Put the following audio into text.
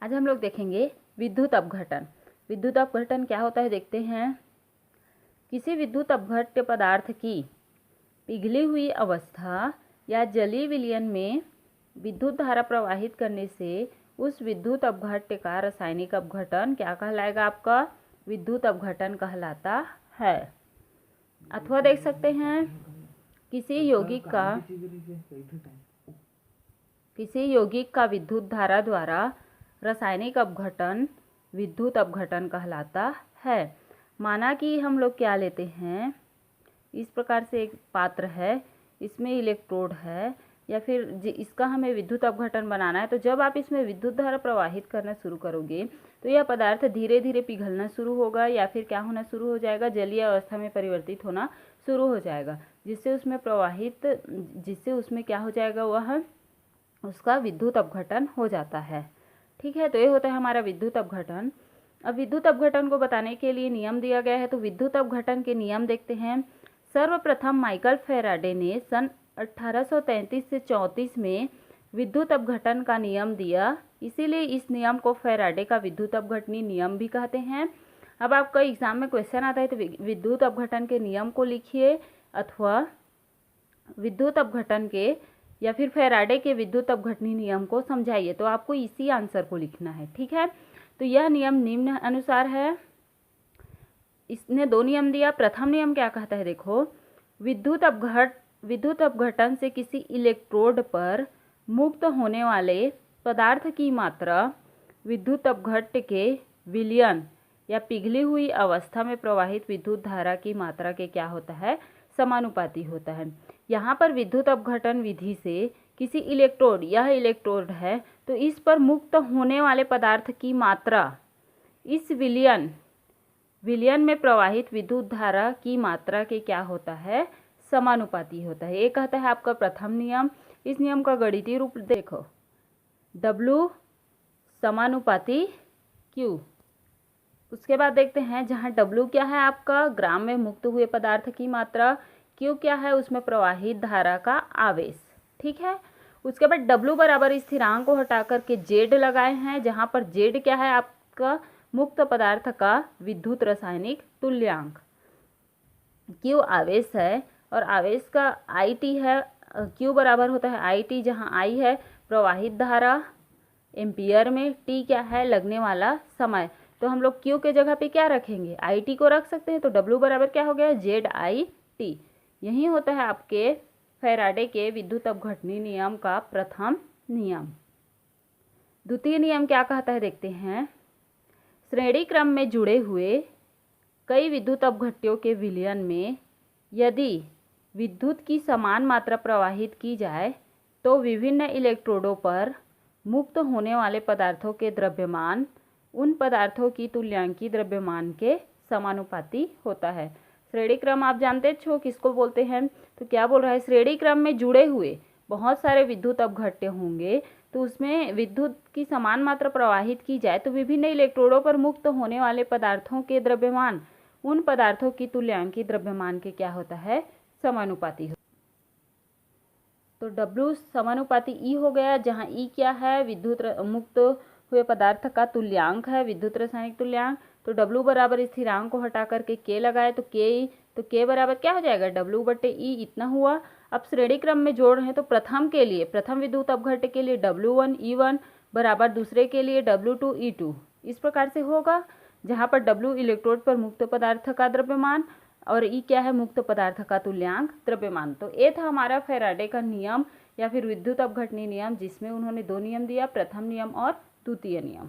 आज हम लोग देखेंगे विद्युत अपघटन। विद्युत अपघटन क्या होता है देखते हैं। किसी विद्युत अपघट्य पदार्थ की पिघली हुई अवस्था या जलीय विलयन में विद्युत धारा प्रवाहित करने से उस विद्युत अपघट्य का रासायनिक अपघटन क्या कहलाएगा? आपका विद्युत अपघटन कहलाता है। अथवा देख सकते हैं किसी यौगिक का विद्युत धारा द्वारा रासायनिक अपघटन विद्युत अपघटन कहलाता है। माना कि हम लोग क्या लेते हैं, इस प्रकार से एक पात्र है, इसमें इलेक्ट्रोड है या फिर इसका हमें विद्युत अपघटन बनाना है। तो जब आप इसमें विद्युत धारा प्रवाहित करना शुरू करोगे तो यह पदार्थ धीरे धीरे पिघलना शुरू होगा या फिर क्या होना शुरू हो जाएगा, जलीय अवस्था में परिवर्तित होना शुरू हो जाएगा, जिससे उसमें क्या हो जाएगा, वह उसका विद्युत अपघटन हो जाता है। ठीक है, तो ये होता है हमारा विद्युत अपघटन। अब विद्युत अपघटन को बताने के लिए नियम दिया गया है, तो विद्युत अपघटन के नियम देखते हैं। सर्वप्रथम माइकल फैराडे ने सन 1833 से 34 में विद्युत अपघटन का नियम दिया, इसीलिए इस नियम को फैराडे का विद्युत अपघटनी नियम भी कहते हैं। अब आपका एग्जाम में क्वेश्चन आता है तो विद्युत अपघटन के नियम को लिखिए अथवा विद्युत अपघटन के या फिर फैराडे के विद्युत अपघटनी नियम को समझाइए, तो आपको इसी आंसर को लिखना है। ठीक है, तो यह नियम निम्न अनुसार है। इसने दो नियम दिया। प्रथम नियम क्या कहता है देखो, विद्युत अपघटन से किसी इलेक्ट्रोड पर मुक्त होने वाले पदार्थ की मात्रा विद्युत अपघट्य के विलयन या पिघली हुई अवस्था में प्रवाहित विद्युत धारा की मात्रा के क्या होता है, समानुपाती होता है। यहाँ पर विद्युत अपघटन विधि से किसी इलेक्ट्रोड, यह इलेक्ट्रोड है, तो इस पर मुक्त होने वाले पदार्थ की मात्रा इस विलयन में प्रवाहित विद्युत धारा की मात्रा के क्या होता है, समानुपाती होता है। ये कहता है आपका प्रथम नियम। इस नियम का गणितीय रूप देखो, W समानुपाती Q। उसके बाद देखते हैं जहाँ W क्या है आपका ग्राम में मुक्त हुए पदार्थ की मात्रा, Q क्या है उसमें प्रवाहित धारा का आवेश। ठीक है, उसके बाद W बराबर स्थिरांक को हटा करके Z लगाए हैं, जहाँ पर Z क्या है आपका मुक्त पदार्थ का विद्युत रासायनिक तुल्यांक। Q आवेश है और आवेश का IT है, Q बराबर होता है IT, जहाँ I है प्रवाहित धारा एम्पियर में, T क्या है लगने वाला समय। तो हम लोग Q के जगह पे क्या रखेंगे, IT को रख सकते हैं, तो W बराबर क्या हो गया, ZIT। यही होता है आपके फैराडे के विद्युत अपघटनी नियम का प्रथम नियम। द्वितीय नियम क्या कहता है देखते हैं। श्रेणी क्रम में जुड़े हुए कई विद्युत अपघट्यों के विलयन में यदि विद्युत की समान मात्रा प्रवाहित की जाए तो विभिन्न इलेक्ट्रोडों पर मुक्त होने वाले पदार्थों के द्रव्यमान उन पदार्थों की तुल्यांकी द्रव्यमान के समानुपाती होता है। श्रेणी क्रम आप जानते हो किसको बोलते हैं, तो क्या बोल रहा है, श्रेणी क्रम में जुड़े हुए बहुत सारे विद्युत अपघट्य होंगे, तो उसमें विद्युत की समान मात्रा प्रवाहित की जाए तो विभिन्न इलेक्ट्रोडों पर मुक्त होने वाले पदार्थों के द्रव्यमान उन पदार्थों की तुल्यांकी द्रव्यमान के क्या होता है, समानुपाती हो। तो W समानुपाती E हो गया, जहाँ E क्या है विद्युत मुक्त हुए पदार्थ का तुल्यांक है, विद्युत रासायनिक तुल्यांक। तो W बराबर स्थिरांक को हटा करके K लगाए तो K बराबर क्या हो जाएगा, W बटे E इतना हुआ। अब श्रेणी क्रम में जोड़ रहे हैं तो प्रथम विद्युत अपघट्य के लिए W1 E1 बराबर दूसरे के लिए W2 E2 इस प्रकार से होगा, जहाँ पर W इलेक्ट्रोड पर मुक्त पदार्थ का द्रव्यमान और E क्या है मुक्त पदार्थ का तुल्यांक द्रव्यमान। तो ये था हमारा फैराडे का नियम या फिर विद्युत अपघटनी नियम, जिसमें उन्होंने दो नियम दिया, प्रथम नियम और द्वितीय नियम।